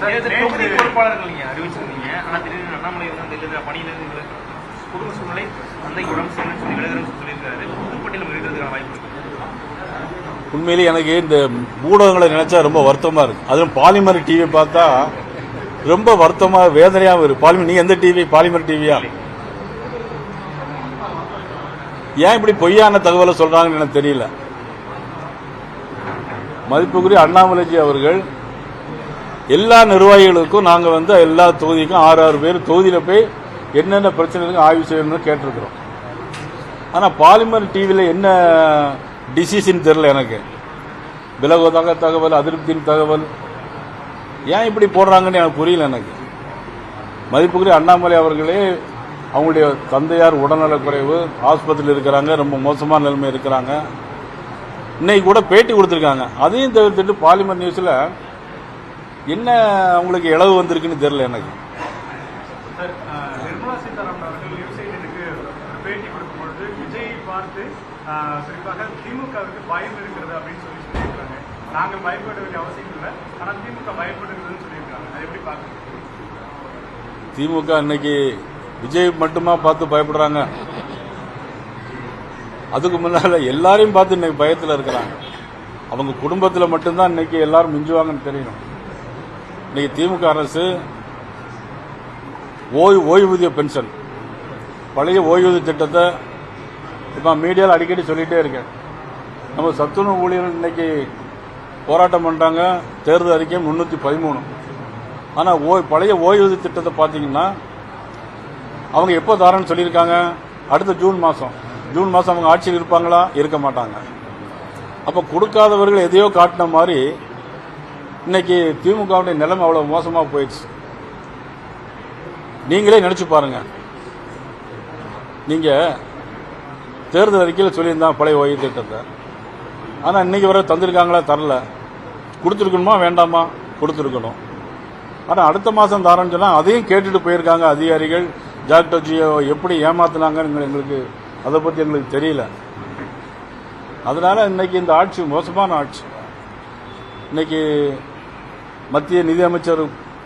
தொகுதி பொறுப்பாளர்கள் நீங்க அறிவிச்சிருந்தீங்க. ஆனா திடீர்னு அண்ணாமலை வந்து பணியிலிருந்து குடும்ப சூழ்நிலை தந்தைக்கு உடம்பு சரியில்லைன்னு சொல்லி எழுதுறேன்னு சொல்லியிருக்காரு. புதுப்பட்டியலும் எழுதுறதுக்கான வாய்ப்பு இருக்கு. உண்மையிலேயே எனக்கு இந்த ஊடகங்களை நினைச்சா ரொம்ப வருத்தமா இருக்கு. அதுவும் பாலிமர் டிவி பார்த்தா ரொம்ப வருத்தமா வேதனையாவும் இருக்கு. பாலிமர் நீ எந்த டிவி? பாலிமர் டிவியா? ஏன் இப்படி பொய்யான தகவலை சொல்றாங்கன்னு எனக்கு தெரியல. மதிப்புக்குரிய அண்ணாமலைஜி அவர்கள் எல்லா நிர்வாகிகளுக்கும் நாங்க வந்து எல்லா தொகுதிக்கும் 6 பேர் தொகுதியில போய் என்னென்ன பிரச்சனைகளுக்கு ஆய்வு செய்யணும்னு கேட்டிருக்கிறோம். ஆனா பாலிமர் டிவியில என்ன டிசிஷன் தெரியல எனக்கு. விலகுவதாக தகவல், அதிருப்தியின் தகவல் ஏன் இப்படி போடுறாங்கன்னு எனக்கு புரியல. எனக்கு மதிப்புக்குரிய அண்ணாமலை அவர்களே அவங்களுடைய தந்தையார் உடல்நலக்குறைவு, ஆஸ்பத்திரியில் இருக்கிறாங்க, ரொம்ப மோசமான நிலைமை இருக்கிறாங்க. இன்னைக்கு கூட பேட்டி கொடுத்திருக்காங்க. அதையும் தவிர்த்துட்டு பாலிமர் நியூஸ்ல என்ன அவங்களுக்கு இளவு வந்திருக்குன்னு தெரியல எனக்கு. நிர்மலா சீதாராமன் அவர்கள் நியூஸ் 18க்கு பேட்டி கொடுக்கும்பொழுது விஜயை பார்த்து குறிப்பாக திமுகவுக்கு பயம் இருக்கிறது அப்படின்னு சொல்லியிருக்காங்க. நாங்கள் பயப்பட வேண்டிய அவசியம் இல்லை, ஆனால் திமுக பயப்படுகிறதுன்னு சொல்லியிருக்காங்க. அதை எப்படி பார்க்குறீங்க? திமுக இன்னைக்கு விஜய் மட்டுமா பார்த்து பயப்படுறாங்க? அதுக்கு முன்னால எல்லாரையும் பார்த்து இன்னைக்கு பயத்தில் இருக்கிறாங்க. அவங்க குடும்பத்தில் மட்டும்தான் இன்னைக்கு எல்லாரும் மிஞ்சுவாங்கன்னு தெரியணும். இன்னைக்கு திமுக அரசு ஓய்வூதிய பென்ஷன், பழைய ஓய்வூதிய திட்டத்தை இப்ப மீடியாவில் அடிக்கடி சொல்லிட்டே இருக்கேன். நம்ம சத்துணவு ஊழியர்கள் இன்னைக்கு போராட்டம் பண்றாங்க. தேர்தல் அறிக்கை 313. ஆனா பழைய ஓய்வூதிய திட்டத்தை பாத்தீங்கன்னா அவங்க எப்போ தாரன்னு சொல்லியிருக்காங்க? அடுத்த ஜூன் மாசம் அவங்க ஆட்சியில் இருப்பாங்களா? இருக்க மாட்டாங்க. அப்ப கொடுக்காதவர்கள் எதையோ காட்டின மாதிரி இன்னைக்கு திமுகவுடைய நிலைமை அவ்வளவு மோசமா போயிடுச்சு. நீங்களே நினைச்சு பாருங்க. நீங்க தேர்தல் அறிக்கையில் சொல்லியிருந்தா பழைய ஓய்வு திட்டத்தை, ஆனா இன்னைக்கு வரை தந்திருக்காங்களா? தரல. கொடுத்துருக்கணுமா வேண்டாமா? கொடுத்துருக்கணும். ஆனா அடுத்த மாசம் தாரன்னு சொன்னா அதையும் கேட்டுட்டு போயிருக்காங்க அதிகாரிகள். டாக்டர் ஜியோ எப்படி ஏமாத்தினாங்கன்னு எங்களுக்கு அதை பத்தி எங்களுக்கு தெரியல. அதனால இன்னைக்கு இந்த ஆட்சி மோசமான ஆட்சி. இன்னைக்கு மத்திய நிதியமைச்சர்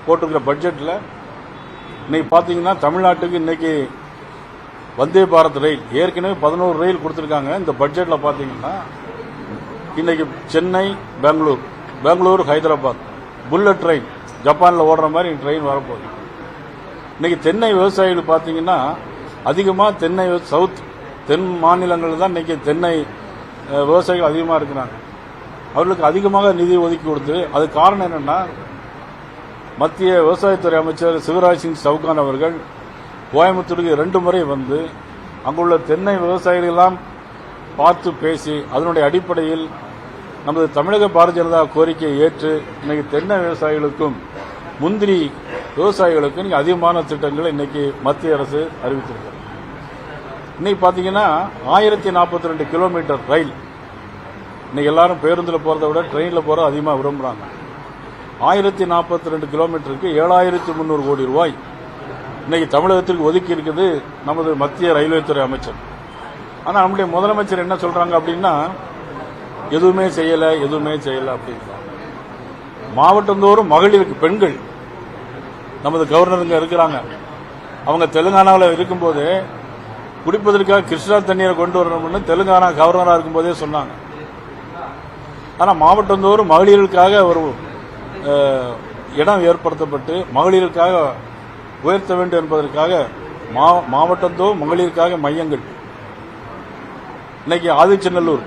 போட்டிருக்கிற பட்ஜெட்ல இன்னைக்கு பாத்தீங்கன்னா தமிழ்நாட்டுக்கு இன்னைக்கு வந்தே பாரத் ரயில் ஏற்கனவே 11 ரயில் கொடுத்திருக்காங்க. இந்த பட்ஜெட்ல பாத்தீங்கன்னா இன்னைக்கு சென்னை, பெங்களூர், ஹைதராபாத் புல்லட் ட்ரெயின், ஜப்பான்ல ஓடுற மாதிரி ட்ரெயின் வரப்போகுது. இன்னைக்கு தென்னை விவசாயிகள் பாத்தீங்கன்னா அதிகமா தென் மாநிலங்கள் தான் இன்னைக்கு தென்னை விவசாயிகள் அதிகமா இருக்கிறாங்க. அவர்களுக்கு அதிகமாக நிதி ஒதுக்கி கொடுத்து, அது காரணம் என்னன்னா மத்திய விவசாயத்துறை அமைச்சர் சிவராஜ் சிங் சவுகான் அவர்கள் கோயம்புத்தூருக்கு 2 முறை வந்து அங்குள்ள தென்னை விவசாயிகள் எல்லாம் பார்த்து பேசி அதனுடைய அடிப்படையில் நமது தமிழக பாரதிய ஜனதா கோரிக்கையை ஏற்று இன்னைக்கு தென்னை விவசாயிகளுக்கும் முந்திரி விவசாயிகளுக்கும் இன்னைக்கு அதிகமான திட்டங்களை இன்னைக்கு மத்திய அரசு அறிவித்திருக்கிறது. இன்னைக்கு பாத்தீங்கன்னா 1042 கிலோமீட்டர் ரயில். இன்னைக்கு எல்லாரும் பேருந்தில் போறதை விட ட்ரெயின்ல போற அதிகமாக விரும்புறாங்க. 1042 கிலோமீட்டருக்கு 7300 கோடி ரூபாய் இன்னைக்கு தமிழகத்திற்கு ஒதுக்கி இருக்குது நமது மத்திய ரயில்வே துறை அமைச்சர். ஆனா நம்முடைய முதலமைச்சர் என்ன சொல்றாங்க அப்படின்னா எதுவுமே செய்யல அப்படின்னா. மாவட்டந்தோறும் மகளிருக்கு பெண்கள் நமது கவர்னருங்க இருக்கிறாங்க. அவங்க தெலுங்கானாவில் இருக்கும்போது குடிப்பதற்காக கிருஷ்ணா தண்ணீரை கொண்டு வரணும்னு தெலுங்கானா கவர்னரா இருக்கும்போதே சொன்னாங்க. ஆனா மாவட்டந்தோறும் மகளிர்களுக்காக ஒரு இடம் ஏற்படுத்தப்பட்டு மகளிருக்காக உயர்த்த வேண்டும் என்பதற்காக மாவட்டந்தோறும் மகளிருக்காக மையங்கள். இன்னைக்கு ஆதிச்சநல்லூர்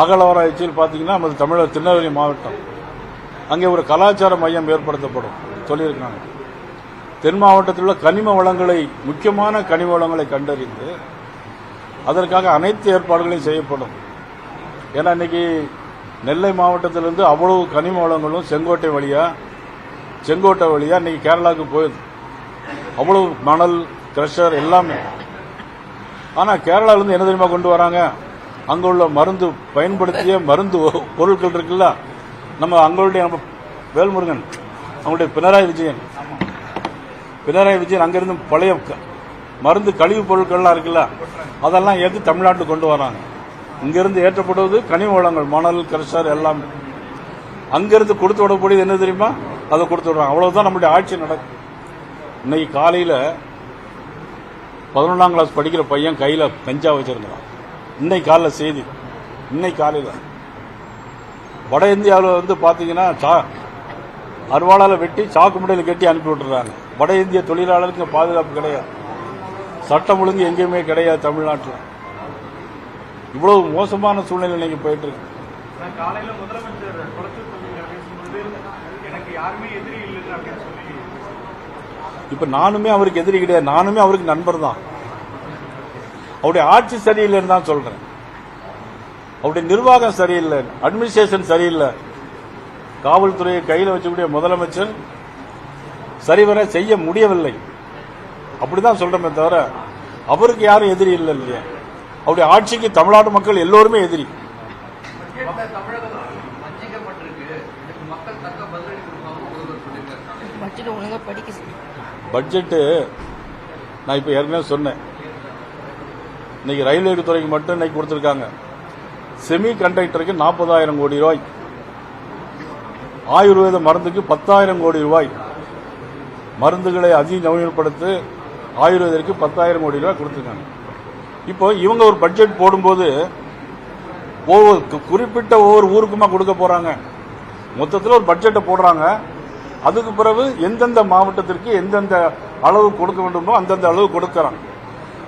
அகலவராய்ச்சியில் பாத்தீங்கன்னா நமது தமிழக திருநெல்வேலி மாவட்டம், அங்கே ஒரு கலாச்சார மையம் ஏற்படுத்தப்படும் சொல்லியிருக்காங்க. தென் மாவட்டத்தில் உள்ள கனிம வளங்களை, முக்கியமான கனிம வளங்களை கண்டறிந்து அதற்காக அனைத்து ஏற்பாடுகளையும் செய்யப்படும். ஏன்னா இன்னைக்கு நெல்லை மாவட்டத்திலிருந்து அவ்வளவு கனிம வளங்களும் செங்கோட்டை வழியா இன்னைக்கு கேரளாவுக்கு போகுது. அவ்வளவு மணல், கிரஷர் எல்லாமே. ஆனா கேரளாவிலிருந்து என்ன தெரியுமா கொண்டு வராங்க? அங்க உள்ள பயன்படுத்திய மருந்து பொருட்கள் இருக்குல்ல, நம்ம அங்களுடைய வேல்முருகன், அவங்களுடைய பினராயி விஜயன் அங்கிருந்து பழைய மருந்து கழிவு பொருட்கள்லாம் இருக்குல்ல, அதெல்லாம் ஏற்றி தமிழ்நாட்டுக்கு கொண்டு வராங்க. இங்கிருந்து ஏற்றப்படுவது கனிம வளங்கள், மணல், கிரஷர் எல்லாம். அங்கிருந்து கொடுத்து விடக்கூடியது என்ன தெரியுமா? அதை கொடுத்து விடுறாங்க. அவ்வளவுதான் நம்மளுடைய ஆட்சி நடக்கும். இன்னைக்கு காலையில 11ஆம் கிளாஸ் படிக்கிற பையன் கையில கஞ்சா வச்சிருந்தான். இன்னைக்கு காலைல செய்தி. இன்னைக்கு காலையில வட இந்தியாவில் பாத்தீங்கன்னா அருவாளால வெட்டி சாக்கு முடையில் கட்டி அனுப்பி விட்டுறாங்க. வட இந்திய தொழிலாளருக்கு பாதுகாப்பு கிடையாது, சட்டம் ஒழுங்கு எங்கேயுமே கிடையாது. தமிழ்நாட்டில் இவ்வளவு மோசமான சூழ்நிலை இன்னைக்கு போயிட்டு இருக்கு. காலையில முதலமைச்சர் குளத்தூர் தொகுதியில் பேசும்போது எனக்கு யாருமே எதிரி இல்லை அப்படின்னு சொல்லி, இப்ப நானுமே அவருக்கு எதிரி கிடையாது, நானுமே அவருக்கு நண்பர் தான். அவருடைய ஆட்சி சரியில்லைன்னு தான் சொல்றேன். அவருடைய நிர்வாகம் சரியில்லை, அட்மினிஸ்ட்ரேஷன் சரியில்லை. காவல்துறையை கையில் வச்சக்கூடிய முதலமைச்சர் சரிவர செய்ய முடியவில்லை. அப்படிதான் சொல்றமே தவிர அவருக்கு யாரும் எதிரி இல்லை இல்லையா. அவருடைய ஆட்சிக்கு தமிழ்நாட்டு மக்கள் எல்லோருமே எதிரி. பட்ஜெட்டு நான் இப்ப ஏற்கனவே சொன்னேன். இன்னைக்கு ரயில்வே துறைக்கு மட்டும் இன்னைக்கு கொடுத்திருக்காங்க. செமி கண்டக்டருக்கு 40,000 கோடி ரூபாய், ஆயுர்வேத மருந்துக்கு 10,000 கோடி ரூபாய், மருந்துகளை அதிநவீனப்படுத்தி ஆயுர்வேதற்கு 10,000 கோடி ரூபாய் கொடுத்திருக்காங்க. இப்போ இவங்க ஒரு பட்ஜெட் போடும்போது குறிப்பிட்ட ஒவ்வொரு ஊருக்குமா கொடுக்க போறாங்க. மொத்தத்தில் ஒரு பட்ஜெட்டை போடுறாங்க. அதுக்கு பிறகு எந்தெந்த மாவட்டத்திற்கு எந்தெந்த அளவு கொடுக்க வேண்டுமோ அந்தந்த அளவு கொடுக்கறாங்க.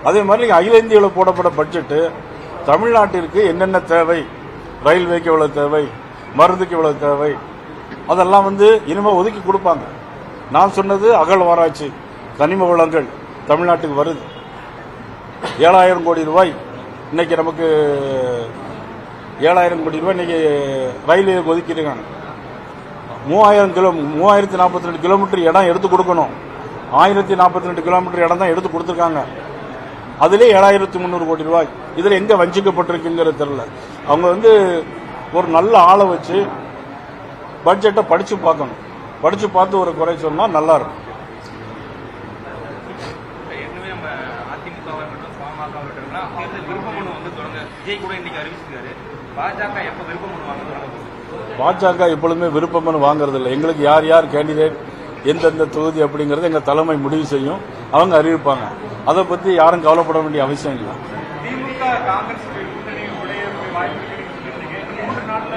அதே மாதிரி அகில இந்தியாவில் போடப்பட்ட பட்ஜெட்டு தமிழ்நாட்டிற்கு என்னென்ன தேவை, ரயில்வேக்கு எவ்வளவு தேவை, மருந்துக்கு எவ்வளவு தேவை, அதெல்லாம் இனிமே ஒதுக்கி கொடுப்பாங்க. நான் சொன்னது அகழ்வாராய்ச்சி, கனிம வளங்கள் தமிழ்நாட்டுக்கு வருது. 7,000 கோடி ரூபாய் இன்னைக்கு நமக்கு 7,000 கோடி ரூபாய் இன்னைக்கு ரயில்வேக்கு ஒதுக்கியிருக்காங்க. 3,042 கிலோமீட்டர் இடம் எடுத்து கொடுக்கணும். 1,042 கிலோமீட்டர் இடம் தான் எடுத்து கொடுத்திருக்காங்க. அதிலே 7,300 கோடி ரூபாய். இதுல எங்க வஞ்சிக்கப்பட்டிருக்குங்கிறது தெரியல. அவங்க ஒரு நல்ல ஆளை வச்சு பட்ஜெட்டை படிச்சு பார்க்கணும். படிச்சு பார்த்து ஒரு குறை சொன்னா நல்லா இருக்கும். ஏற்கனவே நம்ம அதிமுகவா இருக்கட்டும், பாமக இருக்கட்டும், தேர்தல் விருப்ப மனு தொடங்க விஜய் கூட இன்னைக்கு அறிவிச்சிருக்காரு. பாஜக எப்ப விருப்ப மனு வாங்க தொடங்க? பாஜக எப்பொழுதுமே விருப்ப மனு வாங்குறது இல்லை. எங்களுக்கு யார் யார் கேண்டிடேட், எந்தெந்த தொகுதி அப்படிங்கறது எங்க தலைமை முடிவு செய்யும், அவங்க அறிவிப்பாங்க. அதை பத்தி யாரும் கவலைப்பட வேண்டிய அவசியம் இல்லை. திமுக காங்கிரஸ் கூட்டணி உடைய வாய்ப்பு சொல்லியிருந்தீங்க. 3 நாள்ல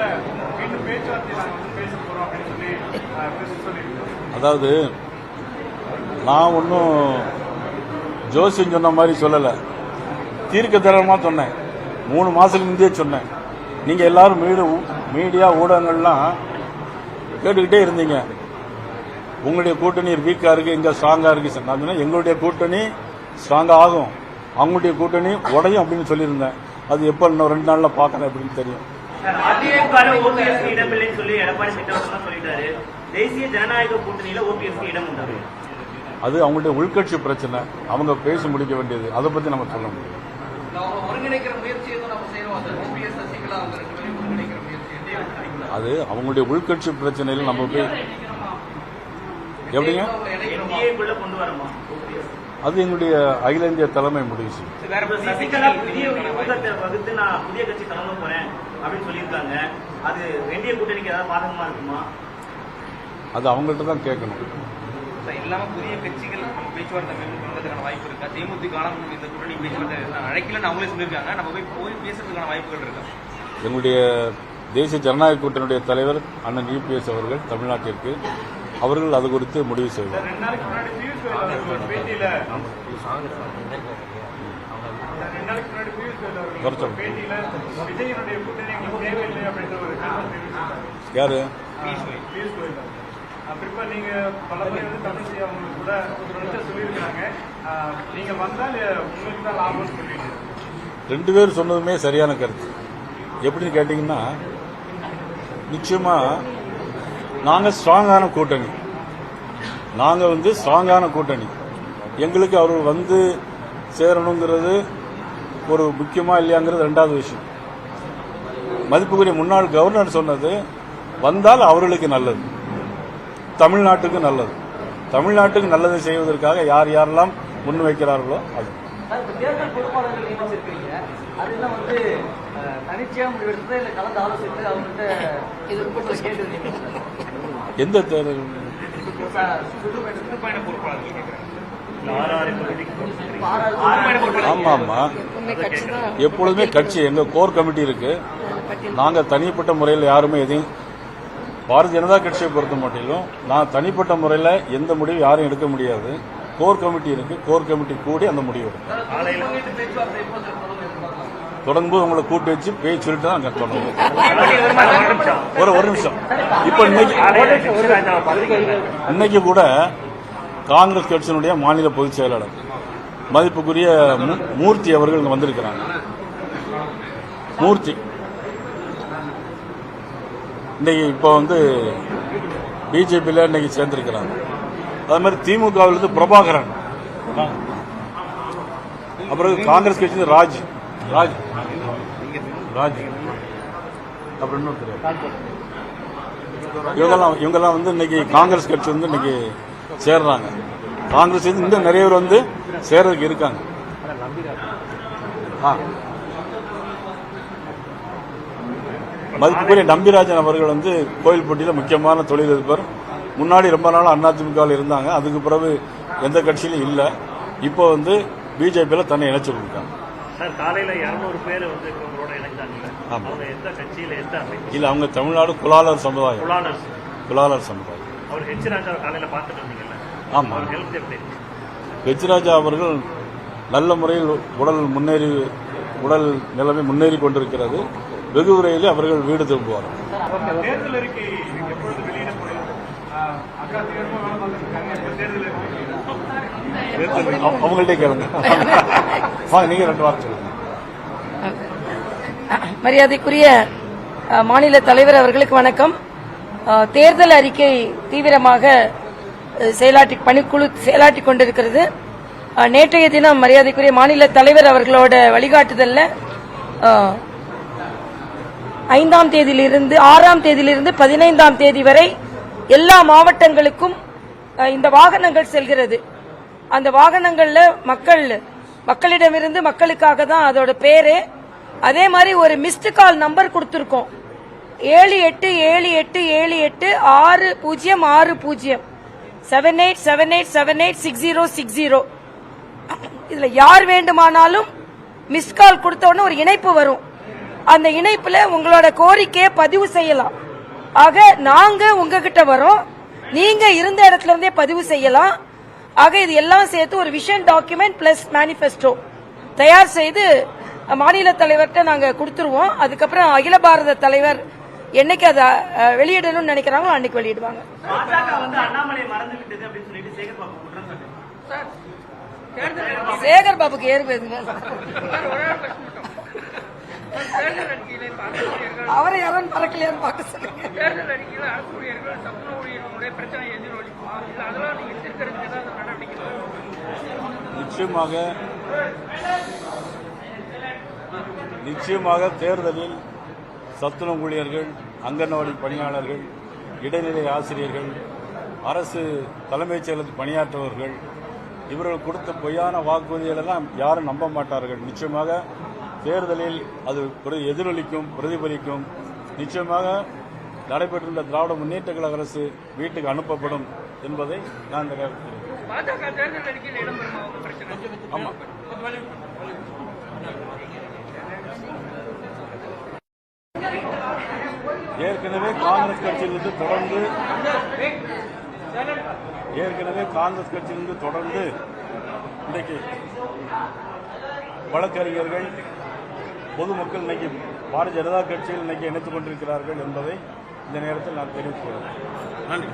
மீண்டும் பேச்சுவார்த்தை நாங்கள் பேச போறோம் அப்படின்னு சொல்லியிருக்கோம். அதாவது நான் ஒன்னும் ஜோசியம் சொன்ன மாதிரி சொல்லல, தீர்க்க தரமா சொன்னேன். 3 மாசத்துக்கு முந்தையே சொன்னேன். நீங்க எல்லாரும் மீடியா ஊடகங்கள்லாம் கேட்டுக்கிட்டே இருந்தீங்க. உங்களுடைய கூட்டணி வீக்கா இருக்கு, இங்க ஸ்ட்ராங்கா இருக்கு. நான் சொன்னேன் எங்களுடைய கூட்டணி ஸ்ட்ராங்கா ஆகும், அவங்களுடைய கூட்டணி உடையும் அப்படின்னு சொல்லியிருந்தேன். அது எப்ப இன்னும் 2 நாள்ல பாக்கிறேன் அப்படின்னு தெரியும். இடமில்லைன்னு சொல்லி எடப்பாடி சொல்லிட்டாரு. தேசிய ஜனநாயக கூட்டணியில ஓபிஎஸ்க்கு இடம் உண்டாரு. அது அவங்களுடைய உள்கட்சி பிரச்சனை, அவங்க பேசி முடிக்க வேண்டியது. அதை பத்தி நம்ம சொல்ல முடியும். அது அவங்களுடைய உள்கட்சி பிரச்சனையில நம்ம போய் எப்படிங்க, அது எங்களுடைய அகில இந்திய தலைமை முடிவு செய்யும். சசிகலா புதிய வகுத்து நான் புதிய கட்சி தொடங்க போறேன் அப்படின்னு சொல்லியிருக்காங்க. அது என்டிஏ கூட்டணிக்கு ஏதாவது பாதகமா இருக்குமா? அது அவங்கள்ட்ட தான் கேட்கணும். இல்லாம புதிய கட்சிகள் பேச்சுவார்த்தை மேற்கொள்வதற்கான வாய்ப்பு இருக்கா? தேமுதிக இந்த கூட்டணி பேச்சுவார்த்தை அழைக்கலன்னு அவங்களே சொல்லியிருக்காங்க. நம்ம போய் பேசுறதுக்கான வாய்ப்புகள் இருக்கா? எங்களுடைய தேசிய ஜனநாயக கூட்டணியுடைய தலைவர் அண்ணன் இபிஎஸ் அவர்கள் தமிழ்நாட்டிற்கு அவர்கள் அது குறித்து முடிவு செய்வார். 2 நாளைக்கு முன்னாடி பியூஷ் கோயல் ஒரு பேட்டியில விஜயனுடைய கூட்டணி உங்களுக்கு தேவையில்லை அப்படின்ற ஒரு யாரு பியூஷ் கோயல் அப்ப நீங்க பல பேர் தமிழிசை அவங்களுக்கு கூட ஒரு சொல்லியிருக்காங்க. நீங்க வந்தால் உங்களுக்கு தான் லாபம்னு சொல்லிட்டு 2 பேர் சொன்னதுமே சரியான கருத்து. எப்படின்னு கேட்டீங்கன்னா, நிச்சயமா நாங்க ஸ்ட்ராங்கான கூட்டணி, நாங்க ஸ்ட்ராங்கான கூட்டணி. எங்களுக்கு அவர்கள் சேரணுங்கிறது ஒரு முக்கியமா இல்லையாங்கிறது 2வது விஷயம். மதிப்புக்குரிய முன்னாள் கவர்னர் சொன்னது, வந்தால் அவர்களுக்கு நல்லது, தமிழ்நாட்டுக்கு நல்லது. தமிழ்நாட்டுக்கு நல்லதை செய்வதற்காக யார் யாரெல்லாம் முன் வைக்கிறார்களோ அது. தேர்தல் பொறுப்பாளர்கள் நியமிச்சிருக்கீங்க, அதெல்லாம் தனிச்சையா முடிவெடுத்து இல்ல கலந்து ஆலோசித்து அவங்கள்ட்ட கேட்டு எந்த தேர்தல் சுற்றுப்பயண பொறுப்பாளர்கள் கேட்குறாங்க. ஆமா ஆமா, எப்பொழுதுமே கட்சி எங்க கோர் கமிட்டி இருக்கு. நாங்க தனிப்பட்ட முறையில் யாருமே எதையும் பாரதிய ஜனதா கட்சியை பொறுத்த மட்டிலும் நான் தனிப்பட்ட முறையில் எந்த முடிவு யாரும் எடுக்க முடியாது. கோர் கமிட்டி இருக்கு, கோர் கமிட்டி கூடி அந்த முடிவு தொடங்கும்போது உங்களை கூட்டி வச்சு பேச்சு சொல்லிட்டு தான் அங்க தொடங்கும். ஒரு நிமிஷம். இப்ப இன்னைக்கு கூட காங்கிரஸ் கட்சியினுடைய மாநில பொதுச் செயலாளர் மதிப்புக்குரிய மூர்த்தி அவர்கள் இங்க வந்திருக்கிறாங்க. மூர்த்தி இன்னைக்கு இப்ப பிஜேபியில இன்னைக்கு சேர்ந்திருக்கிறாங்க. அதே மாதிரி திமுகவிலிருந்து பிரபாகரன், அப்புறம் காங்கிரஸ் கட்சி ராஜ் அப்புறம் இன்னும் தெரியாது. இவங்கெல்லாம் இன்னைக்கு காங்கிரஸ் கட்சி இன்னைக்கு சேர்றாங்க. காங்கிரஸ் இன்னும் நிறைய பேர் சேர்றதுக்கு இருக்காங்க. மதிப்புக்குரிய நம்பிராஜன் அவர்கள் கோயில்பட்டியில் முக்கியமான தொழிலதிபர். முன்னாடி ரொம்ப நாள் அதிமுகவில் இருந்தாங்க. அதுக்கு பிறகு எந்த கட்சியிலும் இல்ல. இப்போ பிஜேபியில தன்னை இணைச்சு கொடுத்தாங்க. இல்ல, அவங்க தமிழ்நாடு குலாலர் சமுதாயம். ஆமா, ஹெச் ராஜா அவர்கள் நல்ல முறையில் உடல் நிலைமை முன்னேறி கொண்டிருக்கிறது. வெகு விரைவில் அவர்கள் வீடு திரும்புவார்கள். தேர்தல் அறிக்கை எப்பொழுது வெளியிடப்படும்? அக்கா தீவிரமா வேலை பார்த்துருக்காங்க. தேர்தல் அவங்கள்ட்ட கேளுங்க. நீங்க 2 வார்த்தை சொல்லுங்க. மரியாதைக்குரிய மாநில தலைவர் அவர்களுக்கு வணக்கம். தேர்தல் அறிக்கை தீவிரமாக பணிக்குழு செயலாற்றிக் கொண்டிருக்கிறது. நேற்றைய தினம் மரியாதைக்குரிய மாநில தலைவர் அவர்களோட வழிகாட்டுதல்ல 5ஆம் தேதியிலிருந்து 6ஆம் தேதியிலிருந்து 15ஆம் தேதி வரை எல்லா மாவட்டங்களுக்கும் இந்த வாகனங்கள் செல்கிறது. அந்த வாகனங்கள்ல மக்களிடமிருந்து மக்களுக்காக தான் அதோட பேரு. அதே மாதிரி ஒரு மிஸ்டு கால் நம்பர் கொடுத்திருக்கோம். 7878786060 7878786060. இதுல யார் வேண்டுமானாலும் மிஸ்ட் கால் கொடுத்த உடனே ஒரு இணைப்பு வரும். அந்த இணைப்புல உங்களோட கோரிக்கையை பதிவு செய்யலாம். ஆக நாங்க உங்ககிட்ட வரோம், நீங்க இருந்த இடத்துல இருந்தே பதிவு செய்யலாம். ஆக இது எல்லாம் சேர்த்து ஒரு விஷன் டாக்குமெண்ட் பிளஸ் மேனிபெஸ்டோ தயார் செய்து மாநில தலைவர்கிட்ட நாங்க கொடுத்துருவோம். அதுக்கப்புறம் அகில பாரத தலைவர் என்னைக்கு அதை வெளியிடணும்னு நினைக்கிறாங்களோ அன்னைக்கு வெளியிடுவாங்க. சேகர் பாபுக்கு ஏறுங்க, அவரை யாரும் பறக்கலையான்னு பார்க்க சொல்லுங்க. நிச்சயமாக தேர்தலில் சத்துணவு ஊழியர்கள், அங்கன்வாடி பணியாளர்கள், இடைநிலை ஆசிரியர்கள், அரசு தலைமைச் செயலகத்தில் பணியாற்றுபவர்கள் இவர்கள் கொடுத்த பொய்யான வாக்குறுதிகள் எல்லாம் யாரும் நம்ப மாட்டார்கள். நிச்சயமாக தேர்தலில் அது எதிரொலிக்கும், பிரதிபலிக்கும். நிச்சயமாக நடைபெற்றுள்ள திராவிட முன்னேற்ற கழக அரசு வீட்டுக்கு அனுப்பப்படும் என்பதை நான் ஆமா ஏற்கனவே காங்கிரஸ் கட்சியிலிருந்து தொடர்ந்து இன்றைக்கு வழக்கறிஞர்கள், பொதுமக்கள் இன்னைக்கு பாரதிய ஜனதா கட்சியில் இன்னைக்கு இணைத்துக் கொண்டிருக்கிறார்கள் என்பதை இந்த நேரத்தில் நான் தெரிவித்துக் கொள்கிறேன். நன்றி.